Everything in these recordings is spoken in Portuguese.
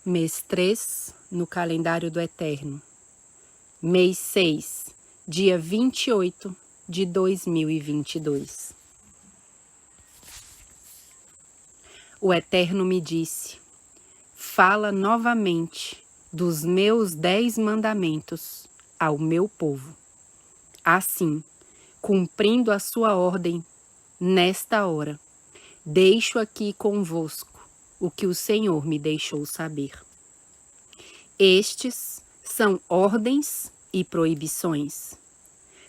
Mês 3, no calendário do Eterno. Mês 6, dia 28 de 2022. O Eterno me disse: fala novamente dos meus 10 mandamentos ao meu povo. Assim, cumprindo a sua ordem, nesta hora, deixo aqui convosco o que o Senhor me deixou saber. Estes são ordens e proibições.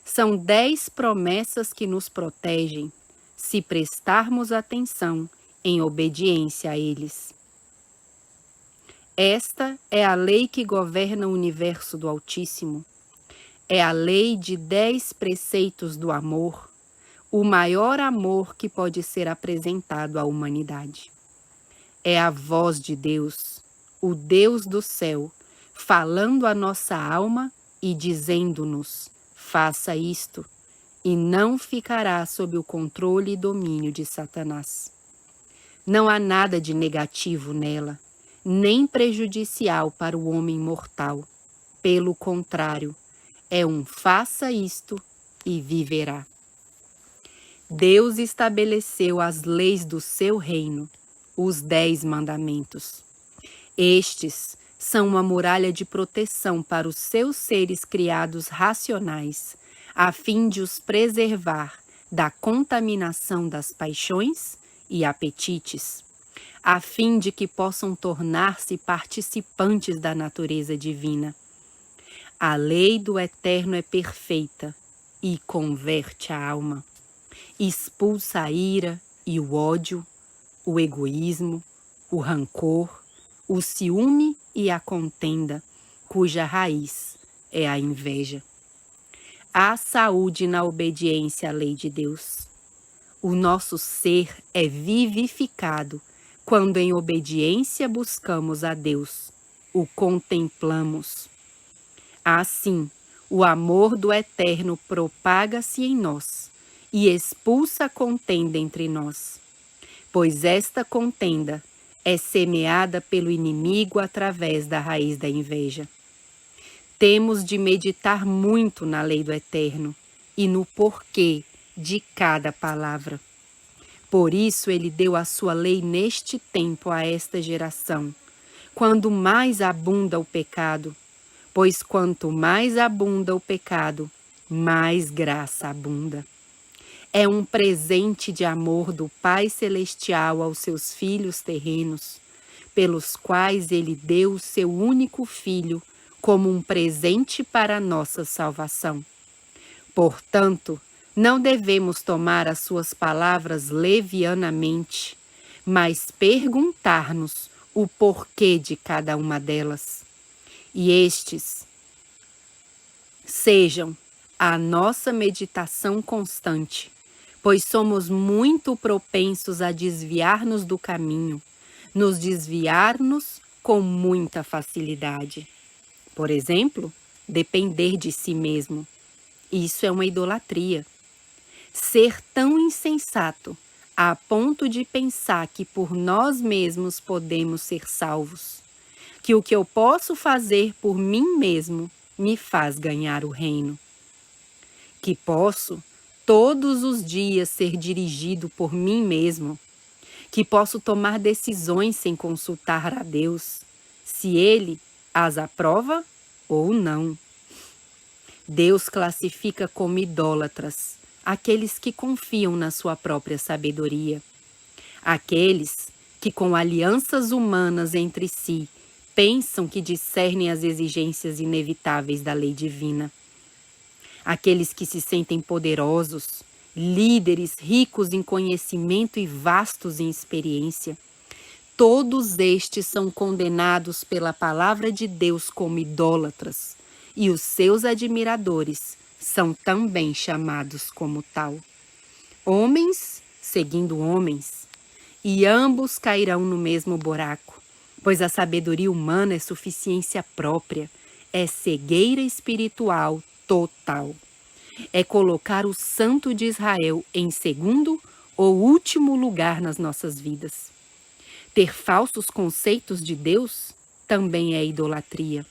São 10 promessas que nos protegem, se prestarmos atenção em obediência a eles. Esta é a lei que governa o universo do Altíssimo. É a lei de 10 preceitos do amor, o maior amor que pode ser apresentado à humanidade. É a voz de Deus, o Deus do céu, falando à nossa alma e dizendo-nos: faça isto, e não ficará sob o controle e domínio de Satanás. Não há nada de negativo nela, nem prejudicial para o homem mortal. Pelo contrário, é um faça isto e viverá. Deus estabeleceu as leis do seu reino, os 10 mandamentos. Estes são uma muralha de proteção para os seus seres criados racionais, a fim de os preservar da contaminação das paixões e apetites, a fim de que possam tornar-se participantes da natureza divina. A lei do Eterno é perfeita e converte a alma. Expulsa a ira e o ódio, o egoísmo, o rancor, o ciúme e a contenda, cuja raiz é a inveja. Há saúde na obediência à lei de Deus. O nosso ser é vivificado quando em obediência buscamos a Deus, o contemplamos. Assim, o amor do Eterno propaga-se em nós e expulsa a contenda entre nós, pois esta contenda é semeada pelo inimigo através da raiz da inveja. Temos de meditar muito na lei do Eterno e no porquê de cada palavra. Por isso ele deu a sua lei neste tempo a esta geração, quando mais abunda o pecado, pois quanto mais abunda o pecado, mais graça abunda. É um presente de amor do Pai Celestial aos seus filhos terrenos, pelos quais ele deu o seu único Filho como um presente para a nossa salvação. Portanto, não devemos tomar as suas palavras levianamente, mas perguntar-nos o porquê de cada uma delas. E estes sejam a nossa meditação constante, pois somos muito propensos a desviar-nos do caminho, nos desviar-nos com muita facilidade. Por exemplo, depender de si mesmo. Isso é uma idolatria. Ser tão insensato a ponto de pensar que por nós mesmos podemos ser salvos, que o que eu posso fazer por mim mesmo me faz ganhar o reino, que posso todos os dias ser dirigido por mim mesmo, que posso tomar decisões sem consultar a Deus, se Ele as aprova ou não. Deus classifica como idólatras aqueles que confiam na sua própria sabedoria, aqueles que com alianças humanas entre si pensam que discernem as exigências inevitáveis da lei divina. Aqueles que se sentem poderosos, líderes ricos em conhecimento e vastos em experiência. Todos estes são condenados pela palavra de Deus como idólatras, e os seus admiradores são também chamados como tal. Homens seguindo homens, e ambos cairão no mesmo buraco, pois a sabedoria humana é suficiência própria, é cegueira espiritual total. É colocar o Santo de Israel em segundo ou último lugar nas nossas vidas. Ter falsos conceitos de Deus também é idolatria.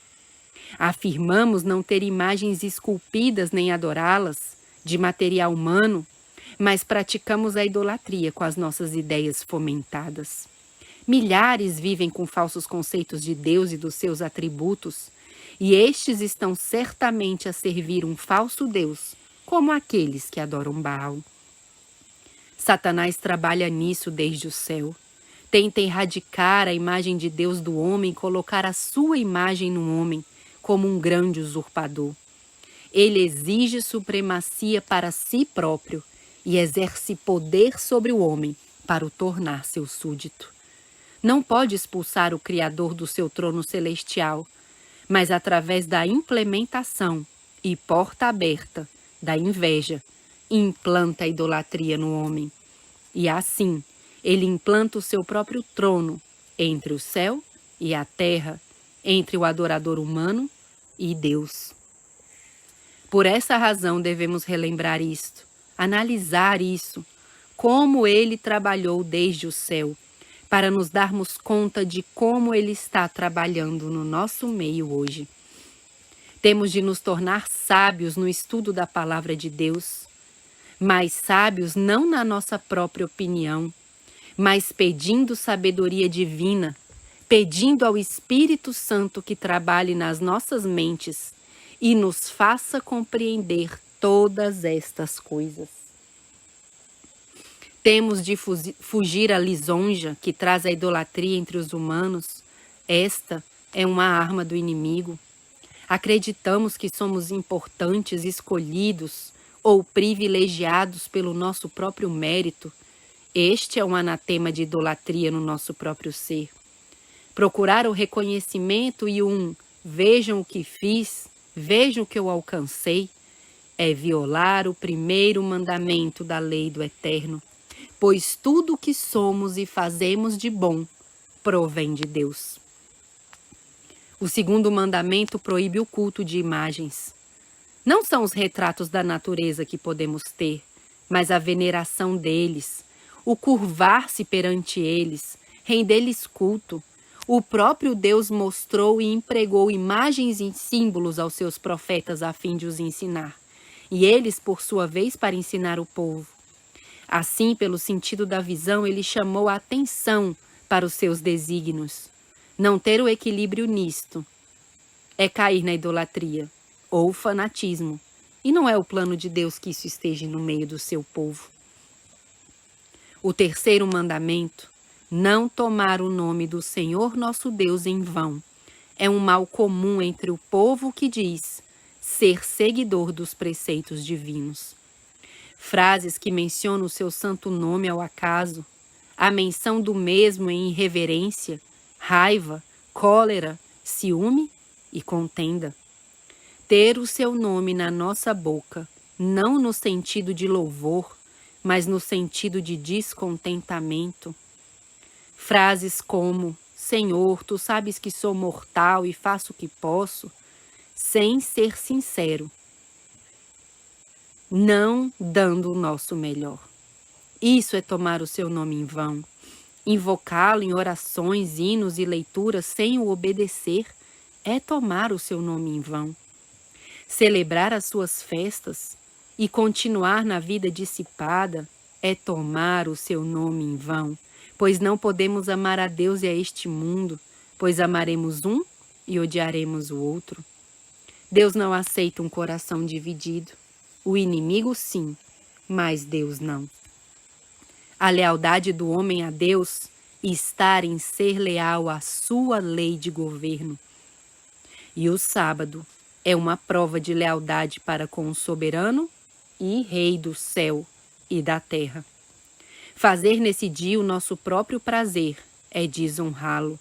Afirmamos não ter imagens esculpidas nem adorá-las, de material humano, mas praticamos a idolatria com as nossas ideias fomentadas. Milhares vivem com falsos conceitos de Deus e dos seus atributos, e estes estão certamente a servir um falso Deus, como aqueles que adoram Baal. Satanás trabalha nisso desde o céu. Tenta erradicar a imagem de Deus do homem, colocar a sua imagem no homem, como um grande usurpador. Ele exige supremacia para si próprio e exerce poder sobre o homem para o tornar seu súdito. Não pode expulsar o Criador do seu trono celestial, mas através da implementação e porta aberta da inveja, implanta a idolatria no homem. E assim, ele implanta o seu próprio trono entre o céu e a terra, entre o adorador humano e Deus. Por essa razão devemos relembrar isto, analisar isso, como ele trabalhou desde o céu, para nos darmos conta de como ele está trabalhando no nosso meio hoje. Temos de nos tornar sábios no estudo da palavra de Deus, mas sábios não na nossa própria opinião, mas pedindo sabedoria divina, pedindo ao Espírito Santo que trabalhe nas nossas mentes e nos faça compreender todas estas coisas. Temos de fugir à lisonja que traz a idolatria entre os humanos. Esta é uma arma do inimigo. Acreditamos que somos importantes, escolhidos ou privilegiados pelo nosso próprio mérito. Este é um anatema de idolatria no nosso próprio ser. Procurar o reconhecimento e vejam o que fiz, vejam o que eu alcancei, é violar o primeiro mandamento da lei do Eterno, pois tudo o que somos e fazemos de bom provém de Deus. O segundo mandamento proíbe o culto de imagens. Não são os retratos da natureza que podemos ter, mas a veneração deles, o curvar-se perante eles, render-lhes culto. O próprio Deus mostrou e empregou imagens e símbolos aos seus profetas a fim de os ensinar, e eles, por sua vez, para ensinar o povo. Assim, pelo sentido da visão, ele chamou a atenção para os seus desígnios. Não ter o equilíbrio nisto é cair na idolatria ou fanatismo, e não é o plano de Deus que isso esteja no meio do seu povo. O terceiro mandamento, não tomar o nome do Senhor nosso Deus em vão, é um mal comum entre o povo que diz ser seguidor dos preceitos divinos. Frases que mencionam o seu santo nome ao acaso, a menção do mesmo em irreverência, raiva, cólera, ciúme e contenda. Ter o seu nome na nossa boca, não no sentido de louvor, mas no sentido de descontentamento. Frases como, Senhor, tu sabes que sou mortal e faço o que posso, sem ser sincero, não dando o nosso melhor. Isso é tomar o seu nome em vão. Invocá-lo em orações, hinos e leituras sem o obedecer é tomar o seu nome em vão. Celebrar as suas festas e continuar na vida dissipada é tomar o seu nome em vão, pois não podemos amar a Deus e a este mundo, pois amaremos um e odiaremos o outro. Deus não aceita um coração dividido. O inimigo sim, mas Deus não. A lealdade do homem a Deus está em ser leal à sua lei de governo. E o sábado é uma prova de lealdade para com o soberano e Rei do céu e da terra. Fazer nesse dia o nosso próprio prazer é desonrá-lo,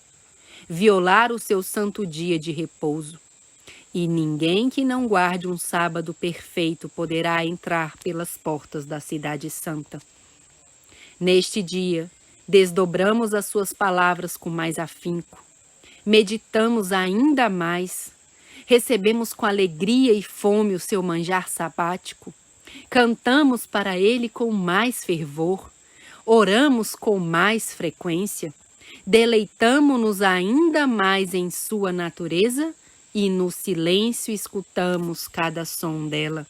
violar o seu santo dia de repouso. E ninguém que não guarde um sábado perfeito poderá entrar pelas portas da cidade santa. Neste dia, desdobramos as suas palavras com mais afinco, meditamos ainda mais, recebemos com alegria e fome o seu manjar sabático, cantamos para ele com mais fervor, oramos com mais frequência, Deleitamo-nos ainda mais em sua natureza e no silêncio escutamos cada som dela.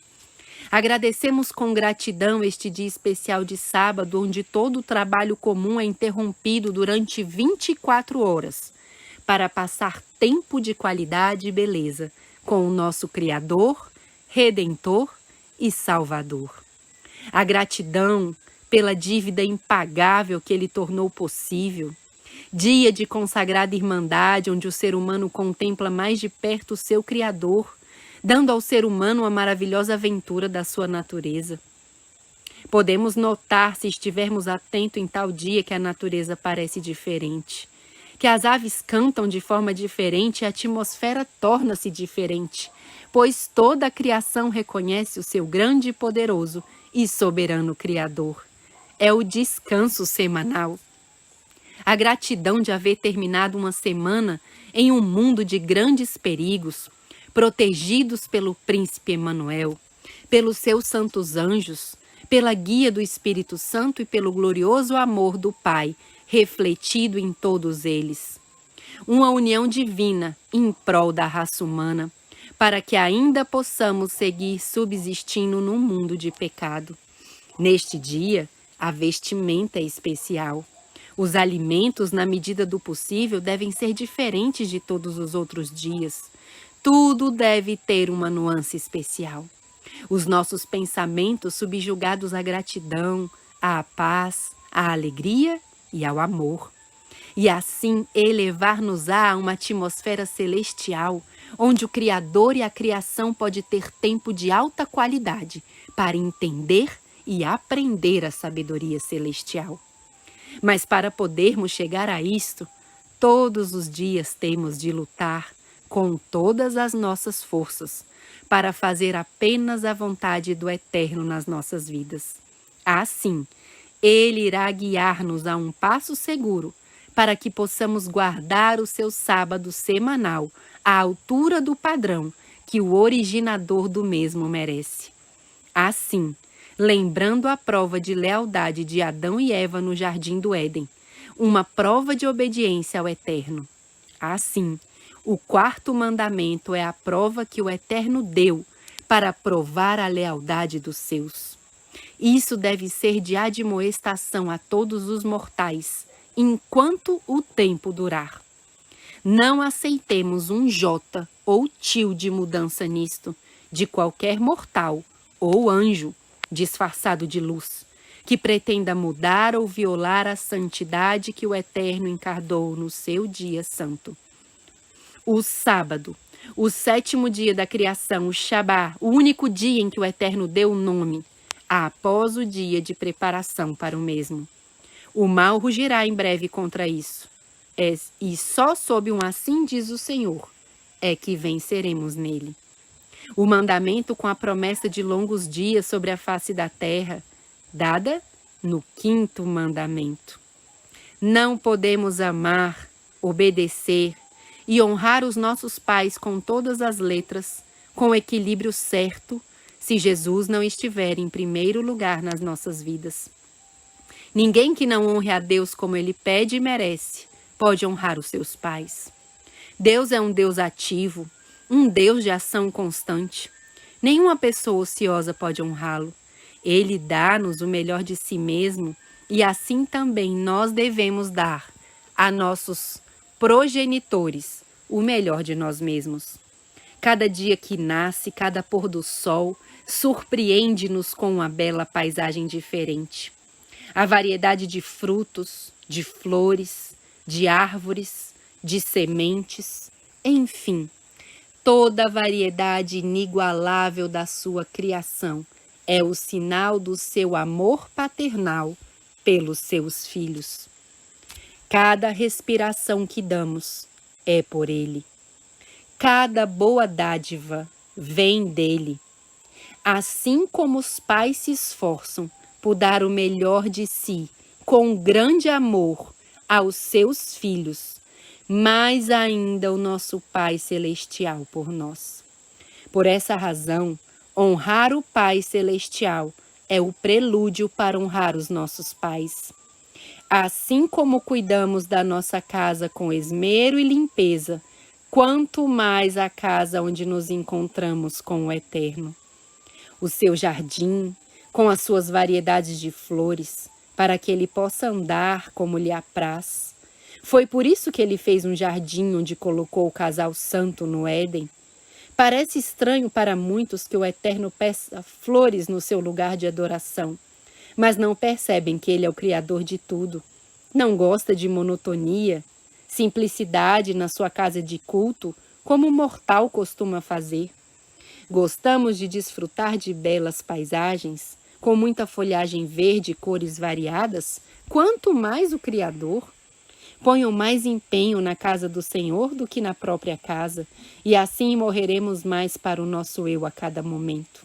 Agradecemos com gratidão este dia especial de sábado, onde todo o trabalho comum é interrompido durante 24 horas, para passar tempo de qualidade e beleza com o nosso Criador, Redentor e Salvador. A gratidão pela dívida impagável que Ele tornou possível. Dia de consagrada irmandade, onde o ser humano contempla mais de perto o seu Criador, dando ao ser humano uma maravilhosa aventura da sua natureza. Podemos notar, se estivermos atentos em tal dia, que a natureza parece diferente, que as aves cantam de forma diferente e a atmosfera torna-se diferente, pois toda a criação reconhece o seu grande, poderoso e soberano Criador. É o descanso semanal. A gratidão de haver terminado uma semana em um mundo de grandes perigos, protegidos pelo príncipe Emanuel, pelos seus santos anjos, pela guia do Espírito Santo e pelo glorioso amor do Pai, refletido em todos eles. Uma união divina em prol da raça humana, para que ainda possamos seguir subsistindo num mundo de pecado. Neste dia, a vestimenta é especial. Os alimentos, na medida do possível, devem ser diferentes de todos os outros dias. Tudo deve ter uma nuance especial. Os nossos pensamentos subjugados à gratidão, à paz, à alegria e ao amor. E assim elevar-nos a uma atmosfera celestial, onde o Criador e a criação pode ter tempo de alta qualidade para entender e aprender a sabedoria celestial. Mas para podermos chegar a isto, todos os dias temos de lutar com todas as nossas forças para fazer apenas a vontade do Eterno nas nossas vidas. Assim, Ele irá guiar-nos a um passo seguro para que possamos guardar o seu sábado semanal à altura do padrão que o originador do mesmo merece. Assim, lembrando a prova de lealdade de Adão e Eva no jardim do Éden, uma prova de obediência ao Eterno. Assim, o quarto mandamento é a prova que o Eterno deu para provar a lealdade dos seus. Isso deve ser de admoestação a todos os mortais, enquanto o tempo durar. Não aceitemos um jota ou tio de mudança nisto, de qualquer mortal ou anjo, disfarçado de luz, que pretenda mudar ou violar a santidade que o Eterno encarnou no seu dia santo. O sábado, o sétimo dia da criação, o Shabá, o único dia em que o Eterno deu o nome, após o dia de preparação para o mesmo. O mal rugirá em breve contra isso, e só sob um assim diz o Senhor, é que venceremos nele. O mandamento com a promessa de longos dias sobre a face da terra, dada no quinto mandamento. Não podemos amar, obedecer e honrar os nossos pais com todas as letras, com o equilíbrio certo, se Jesus não estiver em primeiro lugar nas nossas vidas. Ninguém que não honre a Deus como Ele pede e merece, pode honrar os seus pais. Deus é um Deus ativo, um Deus de ação constante. Nenhuma pessoa ociosa pode honrá-lo. Ele dá-nos o melhor de si mesmo e assim também nós devemos dar a nossos progenitores o melhor de nós mesmos. Cada dia que nasce, cada pôr do sol, surpreende-nos com uma bela paisagem diferente. A variedade de frutos, de flores, de árvores, de sementes, enfim, toda a variedade inigualável da sua criação é o sinal do seu amor paternal pelos seus filhos. Cada respiração que damos é por Ele. Cada boa dádiva vem dele. Assim como os pais se esforçam por dar o melhor de si, com grande amor, aos seus filhos, mais ainda o nosso Pai Celestial por nós. Por essa razão, honrar o Pai Celestial é o prelúdio para honrar os nossos pais. Assim como cuidamos da nossa casa com esmero e limpeza, quanto mais a casa onde nos encontramos com o Eterno. O seu jardim, com as suas variedades de flores, para que ele possa andar como lhe apraz. Foi por isso que ele fez um jardim onde colocou o casal santo no Éden. Parece estranho para muitos que o Eterno peça flores no seu lugar de adoração, mas não percebem que ele é o Criador de tudo. Não gosta de monotonia, simplicidade na sua casa de culto, como o mortal costuma fazer. Gostamos de desfrutar de belas paisagens, com muita folhagem verde e cores variadas, quanto mais o Criador. Ponham mais empenho na casa do Senhor do que na própria casa, e assim morreremos mais para o nosso eu a cada momento.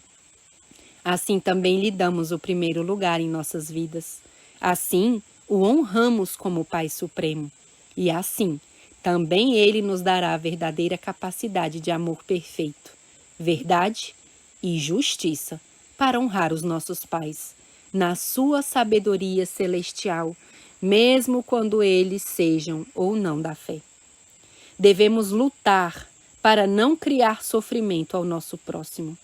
Assim também lhe damos o primeiro lugar em nossas vidas. Assim, o honramos como Pai Supremo. E assim, também Ele nos dará a verdadeira capacidade de amor perfeito, verdade e justiça para honrar os nossos pais, na sua sabedoria celestial, mesmo quando eles sejam ou não da fé. Devemos lutar para não criar sofrimento ao nosso próximo.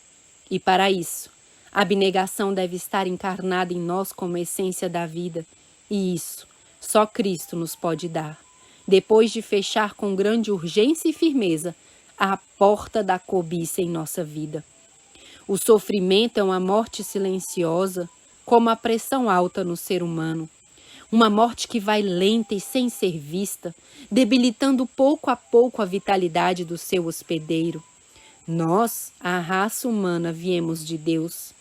E para isso, a abnegação deve estar encarnada em nós como essência da vida, e isso só Cristo nos pode dar, depois de fechar com grande urgência e firmeza a porta da cobiça em nossa vida. O sofrimento é uma morte silenciosa, como a pressão alta no ser humano. Uma morte que vai lenta e sem ser vista, debilitando pouco a pouco a vitalidade do seu hospedeiro. Nós, a raça humana, viemos de Deus.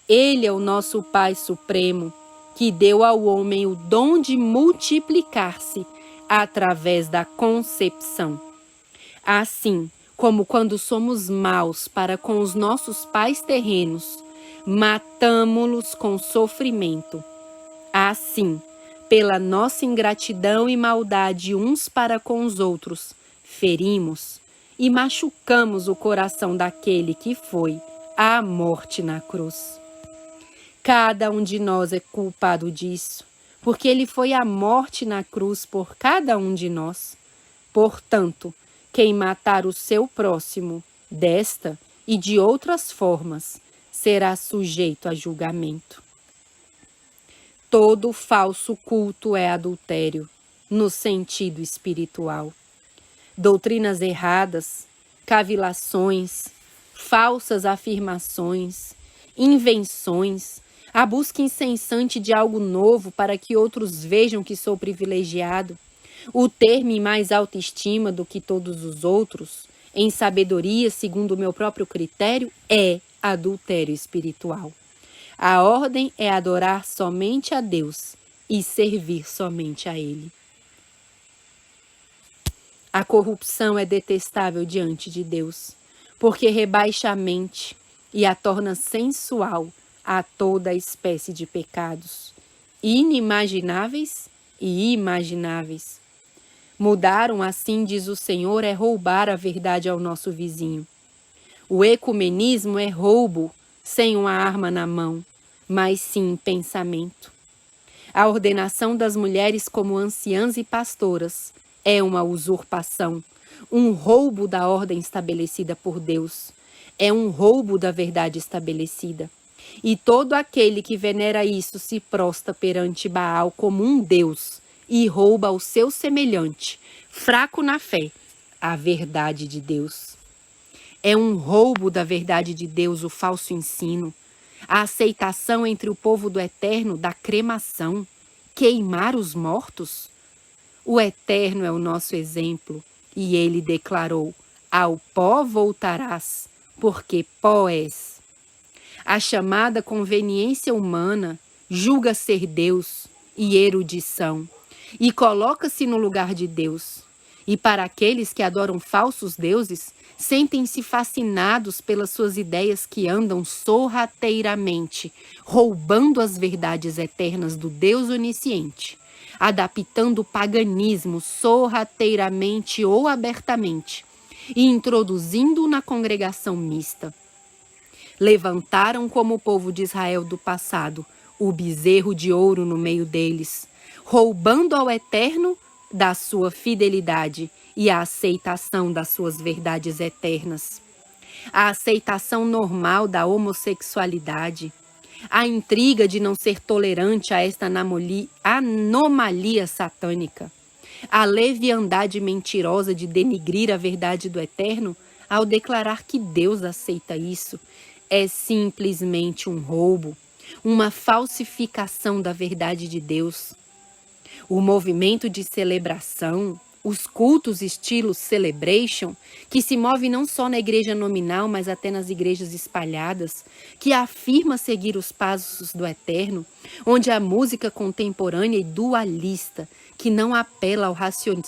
Ele é o nosso Pai Supremo, que deu ao homem o dom de multiplicar-se através da concepção. Assim, como quando somos maus para com os nossos pais terrenos, matamo-los com sofrimento. Assim, pela nossa ingratidão e maldade uns para com os outros, ferimos e machucamos o coração daquele que foi à morte na cruz. Cada um de nós é culpado disso, porque ele foi à morte na cruz por cada um de nós. Portanto, quem matar o seu próximo desta e de outras formas será sujeito a julgamento. Todo falso culto é adultério, no sentido espiritual. Doutrinas erradas, cavilações, falsas afirmações, invenções, a busca incessante de algo novo para que outros vejam que sou privilegiado, o ter-me mais autoestima do que todos os outros, em sabedoria segundo o meu próprio critério, é adultério espiritual. A ordem é adorar somente a Deus e servir somente a Ele. A corrupção é detestável diante de Deus, porque rebaixa a mente e a torna sensual a toda espécie de pecados, inimagináveis e imagináveis. Mudaram assim, diz o Senhor, é roubar a verdade ao nosso vizinho. O ecumenismo é roubo sem uma arma na mão, mas sim pensamento. A ordenação das mulheres como anciãs e pastoras é uma usurpação, um roubo da ordem estabelecida por Deus. É um roubo da verdade estabelecida. E todo aquele que venera isso se prostra perante Baal como um Deus e rouba ao seu semelhante, fraco na fé, a verdade de Deus. É um roubo da verdade de Deus o falso ensino, a aceitação entre o povo do Eterno da cremação, queimar os mortos. O Eterno é o nosso exemplo e ele declarou: ao pó voltarás, porque pó és. A chamada conveniência humana julga ser Deus e erudição e coloca-se no lugar de Deus. E para aqueles que adoram falsos deuses, sentem-se fascinados pelas suas ideias que andam sorrateiramente, roubando as verdades eternas do Deus onisciente, adaptando o paganismo sorrateiramente ou abertamente e introduzindo-o na congregação mista. Levantaram como o povo de Israel do passado o bezerro de ouro no meio deles, roubando ao Eterno da sua fidelidade e a aceitação das suas verdades eternas. A aceitação normal da homossexualidade, a intriga de não ser tolerante a esta anomalia satânica, a leviandade mentirosa de denigrir a verdade do Eterno ao declarar que Deus aceita isso, é simplesmente um roubo, uma falsificação da verdade de Deus. O movimento de celebração, os cultos estilo celebration, que se move não só na igreja nominal, mas até nas igrejas espalhadas, que afirma seguir os passos do Eterno, onde a música contemporânea e dualista, que não apela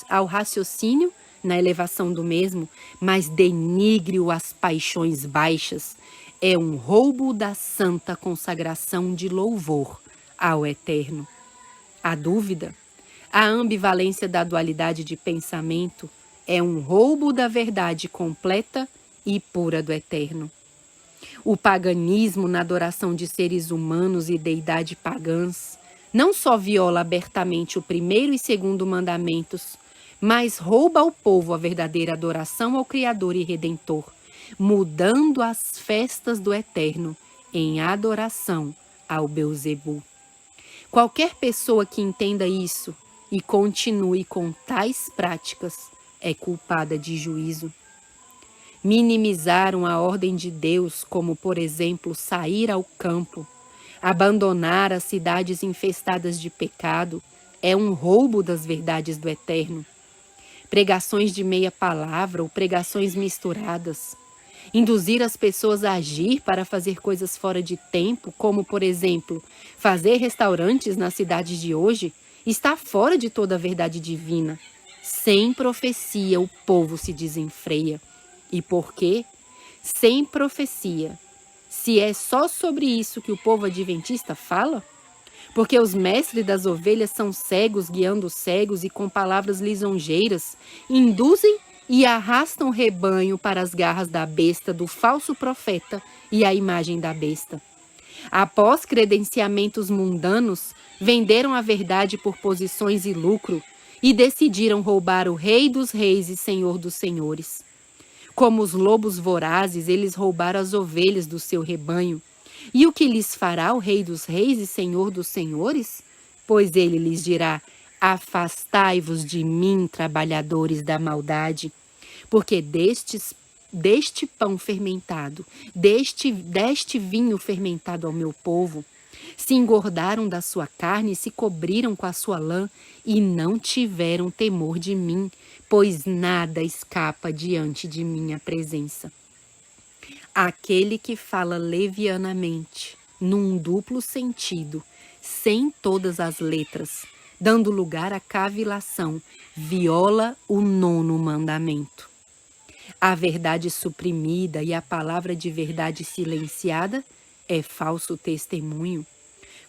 ao raciocínio na elevação do mesmo, mas denigre-o às paixões baixas, é um roubo da santa consagração de louvor ao Eterno. A dúvida, a ambivalência da dualidade de pensamento é um roubo da verdade completa e pura do Eterno. O paganismo na adoração de seres humanos e deidade pagãs não só viola abertamente o primeiro e segundo mandamentos, mas rouba ao povo a verdadeira adoração ao Criador e Redentor, mudando as festas do Eterno em adoração ao Beuzebu. Qualquer pessoa que entenda isso e continue com tais práticas é culpada de juízo. Minimizaram a ordem de Deus, como, por exemplo, sair ao campo, abandonar as cidades infestadas de pecado, é um roubo das verdades do Eterno. Pregações de meia palavra ou pregações misturadas, induzir as pessoas a agir para fazer coisas fora de tempo, como, por exemplo, fazer restaurantes nas cidades de hoje, está fora de toda a verdade divina. Sem profecia, o povo se desenfreia. E por quê? Sem profecia. Se é só sobre isso que o povo adventista fala? Porque os mestres das ovelhas são cegos, guiando cegos e com palavras lisonjeiras, induzem e arrastam o rebanho para as garras da besta, do falso profeta e a imagem da besta. Após credenciamentos mundanos, venderam a verdade por posições e lucro e decidiram roubar o Rei dos Reis e Senhor dos Senhores. Como os lobos vorazes, eles roubaram as ovelhas do seu rebanho. E o que lhes fará o Rei dos Reis e Senhor dos Senhores? Pois ele lhes dirá: afastai-vos de mim, trabalhadores da maldade, porque deste pão fermentado, deste vinho fermentado ao meu povo, se engordaram da sua carne e se cobriram com a sua lã e não tiveram temor de mim, pois nada escapa diante de minha presença. Aquele que fala levianamente, num duplo sentido, sem todas as letras, dando lugar à cavilação, viola o 9º mandamento. A verdade suprimida e a palavra de verdade silenciada é falso testemunho.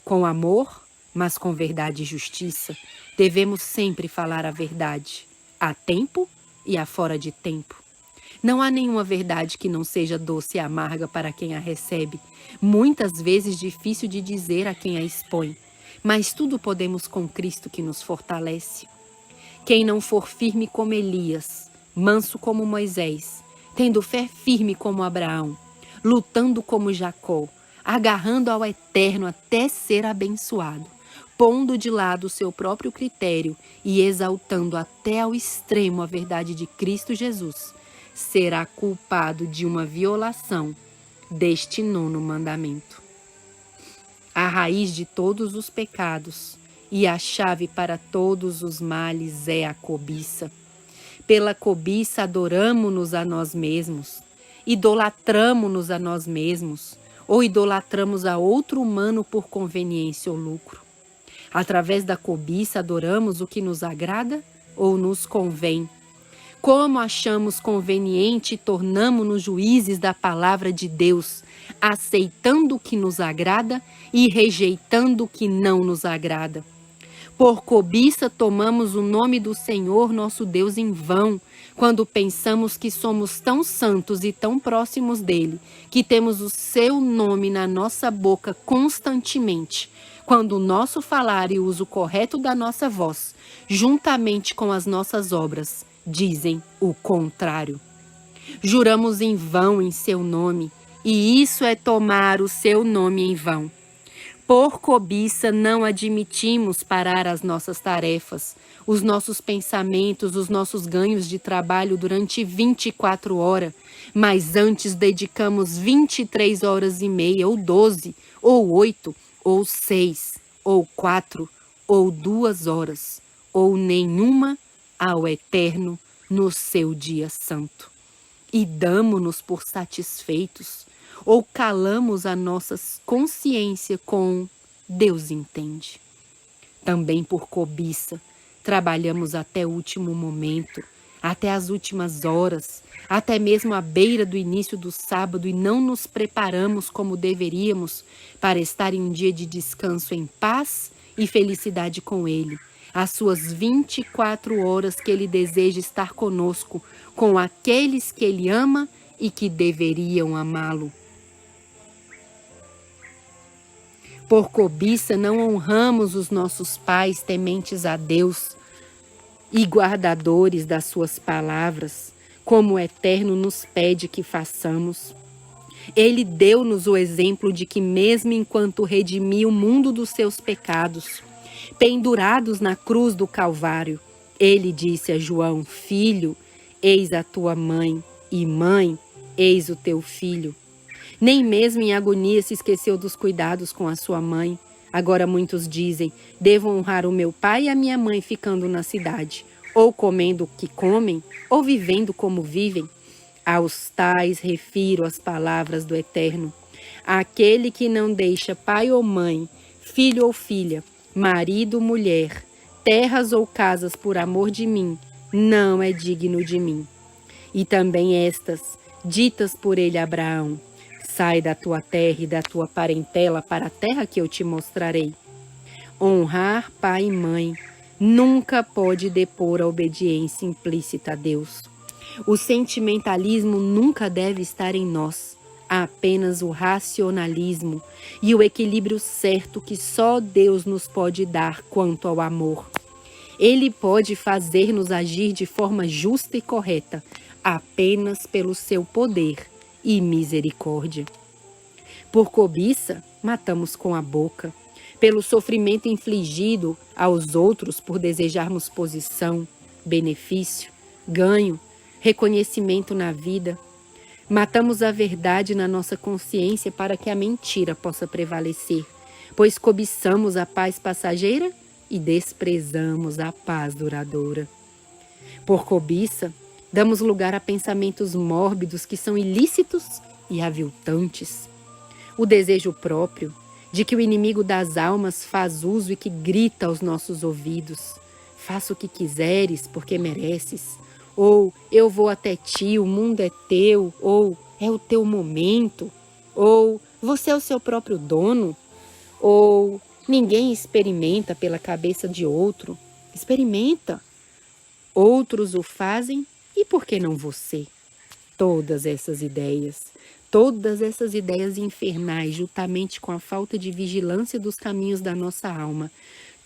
Com amor, mas com verdade e justiça, devemos sempre falar a verdade, a tempo e a fora de tempo. Não há nenhuma verdade que não seja doce e amarga para quem a recebe, muitas vezes difícil de dizer a quem a expõe, mas tudo podemos com Cristo que nos fortalece. Quem não for firme como Elias, manso como Moisés, tendo fé firme como Abraão, lutando como Jacó, agarrando ao Eterno até ser abençoado, pondo de lado o seu próprio critério e exaltando até ao extremo a verdade de Cristo Jesus, será culpado de uma violação deste 9º mandamento. A raiz de todos os pecados e a chave para todos os males é a cobiça. Pela cobiça adoramo-nos a nós mesmos, idolatramo-nos a nós mesmos, ou idolatramos a outro humano por conveniência ou lucro. Através da cobiça adoramos o que nos agrada ou nos convém. Como achamos conveniente, tornamo-nos juízes da palavra de Deus, aceitando o que nos agrada e rejeitando o que não nos agrada. Por cobiça tomamos o nome do Senhor nosso Deus em vão, quando pensamos que somos tão santos e tão próximos dele, que temos o seu nome na nossa boca constantemente, quando o nosso falar e o uso correto da nossa voz, juntamente com as nossas obras, dizem o contrário. Juramos em vão em seu nome, e isso é tomar o seu nome em vão. Por cobiça não admitimos parar as nossas tarefas, os nossos pensamentos, os nossos ganhos de trabalho durante 24 horas, mas antes dedicamos 23 horas e meia, ou 12, ou 8, ou 6, ou 4, ou 2 horas, ou nenhuma ao Eterno no seu dia santo. E damo-nos por satisfeitos, ou calamos a nossa consciência com Deus entende. Também por cobiça, trabalhamos até o último momento, até as últimas horas, até mesmo à beira do início do sábado e não nos preparamos como deveríamos para estar em um dia de descanso em paz e felicidade com Ele, as suas 24 horas que Ele deseja estar conosco, com aqueles que Ele ama e que deveriam amá-lo. Por cobiça não honramos os nossos pais tementes a Deus e guardadores das suas palavras, como o Eterno nos pede que façamos. Ele deu-nos o exemplo de que mesmo enquanto redimia o mundo dos seus pecados, pendurados na cruz do Calvário, ele disse a João: Filho, eis a tua mãe, e mãe, eis o teu filho. Nem mesmo em agonia se esqueceu dos cuidados com a sua mãe. Agora muitos dizem: devo honrar o meu pai e a minha mãe ficando na cidade, ou comendo o que comem, ou vivendo como vivem. Aos tais refiro as palavras do Eterno. Aquele que não deixa pai ou mãe, filho ou filha, marido ou mulher, terras ou casas por amor de mim, não é digno de mim. E também estas, ditas por ele a Abraão: sai da tua terra e da tua parentela para a terra que eu te mostrarei. Honrar pai e mãe nunca pode depor a obediência implícita a Deus. O sentimentalismo nunca deve estar em nós, há apenas o racionalismo e o equilíbrio certo que só Deus nos pode dar quanto ao amor. Ele pode fazer-nos agir de forma justa e correta, apenas pelo seu poder e misericórdia. Por cobiça, matamos com a boca. Pelo sofrimento infligido aos outros por desejarmos posição, benefício, ganho, reconhecimento na vida, matamos a verdade na nossa consciência para que a mentira possa prevalecer, pois cobiçamos a paz passageira e desprezamos a paz duradoura. Por cobiça, damos lugar a pensamentos mórbidos que são ilícitos e aviltantes. O desejo próprio, de que o inimigo das almas faz uso e que grita aos nossos ouvidos: faça o que quiseres, porque mereces. Ou eu vou até ti, o mundo é teu. Ou é o teu momento. Ou você é o seu próprio dono. Ou ninguém experimenta pela cabeça de outro. Experimenta. Outros o fazem. E por que não você? Todas essas ideias infernais, juntamente com a falta de vigilância dos caminhos da nossa alma,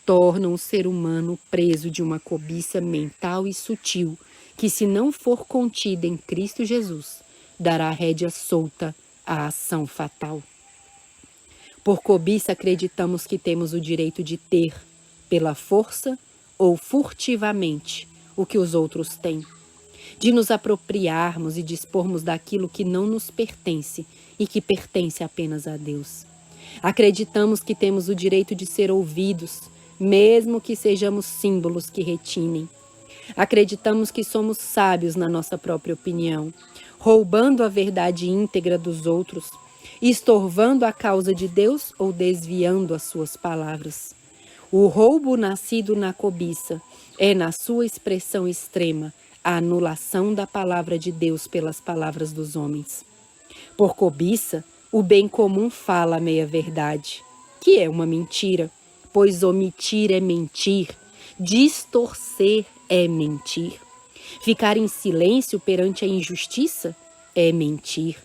tornam o ser humano preso de uma cobiça mental e sutil, que, se não for contida em Cristo Jesus, dará rédea solta à ação fatal. Por cobiça acreditamos que temos o direito de ter, pela força ou furtivamente, o que os outros têm, de nos apropriarmos e dispormos daquilo que não nos pertence e que pertence apenas a Deus. Acreditamos que temos o direito de ser ouvidos, mesmo que sejamos símbolos que retinem. Acreditamos que somos sábios na nossa própria opinião, roubando a verdade íntegra dos outros, estorvando a causa de Deus ou desviando as suas palavras. O roubo nascido na cobiça é, na sua expressão extrema, a anulação da palavra de Deus pelas palavras dos homens. Por cobiça, o bem comum fala a meia-verdade, que é uma mentira, pois omitir é mentir, distorcer é mentir. Ficar em silêncio perante a injustiça é mentir.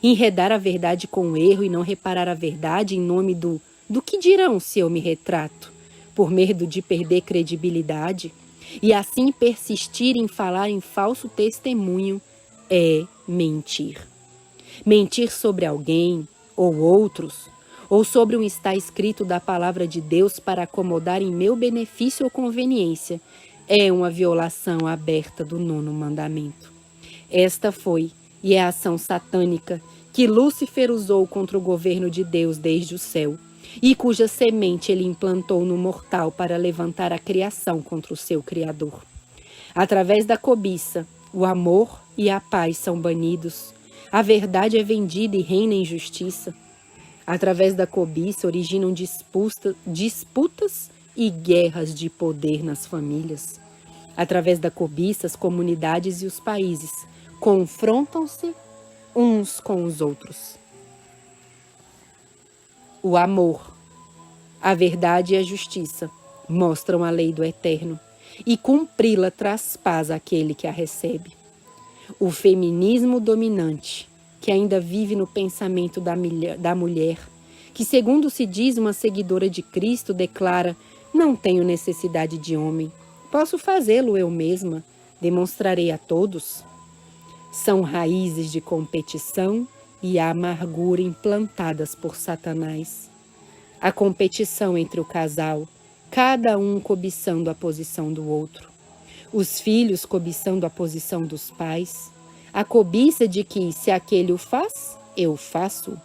Enredar a verdade com o erro e não reparar a verdade em nome do Do que dirão se eu me retrato? Por medo de perder credibilidade? E assim persistir em falar em falso testemunho é mentir. Mentir sobre alguém ou outros, ou sobre um está escrito da palavra de Deus para acomodar em meu benefício ou conveniência, é uma violação aberta do 9º mandamento. Esta foi e é a ação satânica que Lúcifer usou contra o governo de Deus desde o céu, e cuja semente ele implantou no mortal para levantar a criação contra o seu Criador. Através da cobiça, o amor e a paz são banidos, a verdade é vendida e reina a injustiça. Através da cobiça originam disputas e guerras de poder nas famílias. Através da cobiça, as comunidades e os países confrontam-se uns com os outros. O amor, a verdade e a justiça mostram a lei do eterno, e cumpri-la traz paz àquele que a recebe. O feminismo dominante, que ainda vive no pensamento da mulher, que, segundo se diz uma seguidora de Cristo, declara: não tenho necessidade de homem, posso fazê-lo eu mesma, demonstrarei a todos. São raízes de competição e amargura implantadas por Satanás. A competição entre o casal, cada um cobiçando a posição do outro. Os filhos cobiçando a posição dos pais. A cobiça de que, se aquele o faz, eu faço.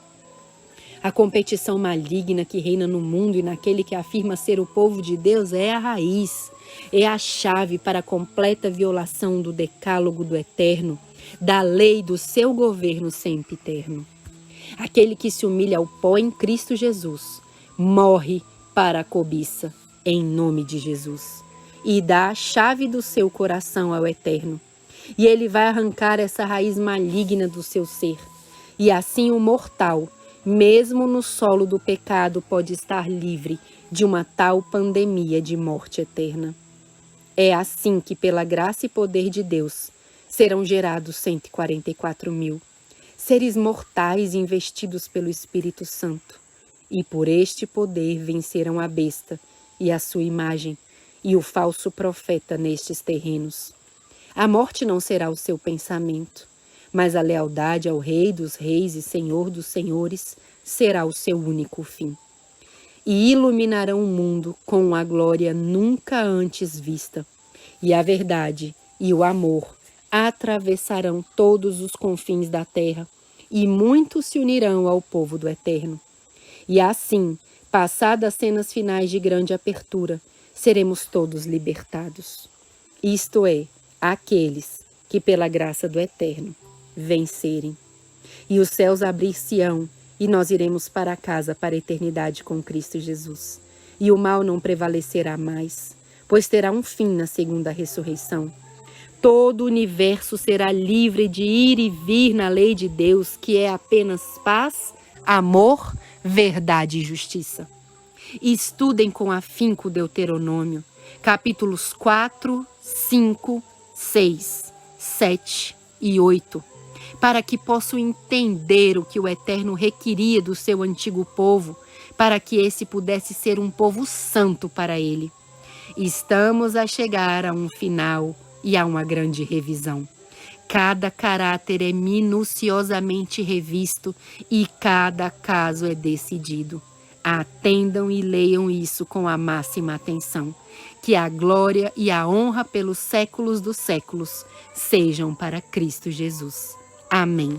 A competição maligna que reina no mundo e naquele que afirma ser o povo de Deus é a raiz, é a chave para a completa violação do decálogo do eterno, da lei do seu governo sempiterno. Aquele que se humilha ao pó em Cristo Jesus, morre para a cobiça, em nome de Jesus, e dá a chave do seu coração ao eterno. E ele vai arrancar essa raiz maligna do seu ser. E assim o mortal, mesmo no solo do pecado, pode estar livre de uma tal pandemia de morte eterna. É assim que, pela graça e poder de Deus, serão gerados 144.000, seres mortais investidos pelo Espírito Santo, e por este poder vencerão a besta e a sua imagem e o falso profeta nestes terrenos. A morte não será o seu pensamento, mas a lealdade ao Rei dos Reis e Senhor dos Senhores será o seu único fim. E iluminarão o mundo com a glória nunca antes vista, e a verdade e o amor atravessarão todos os confins da terra, e muitos se unirão ao povo do Eterno. E assim, passadas as cenas finais de grande apertura, seremos todos libertados. Isto é, aqueles que pela graça do Eterno vencerem. E os céus abrir-se-ão, e nós iremos para casa para a eternidade com Cristo Jesus. E o mal não prevalecerá mais, pois terá um fim na segunda ressurreição. Todo o universo será livre de ir e vir na lei de Deus, que é apenas paz, amor, verdade e justiça. E estudem com afinco Deuteronômio, capítulos 4, 5, 6, 7 e 8, para que possam entender o que o Eterno requeria do seu antigo povo, para que esse pudesse ser um povo santo para ele. Estamos a chegar a um final e a uma grande revisão. Cada caráter é minuciosamente revisto e cada caso é decidido. Atendam e leiam isso com a máxima atenção. Que a glória e a honra pelos séculos dos séculos sejam para Cristo Jesus. Amém.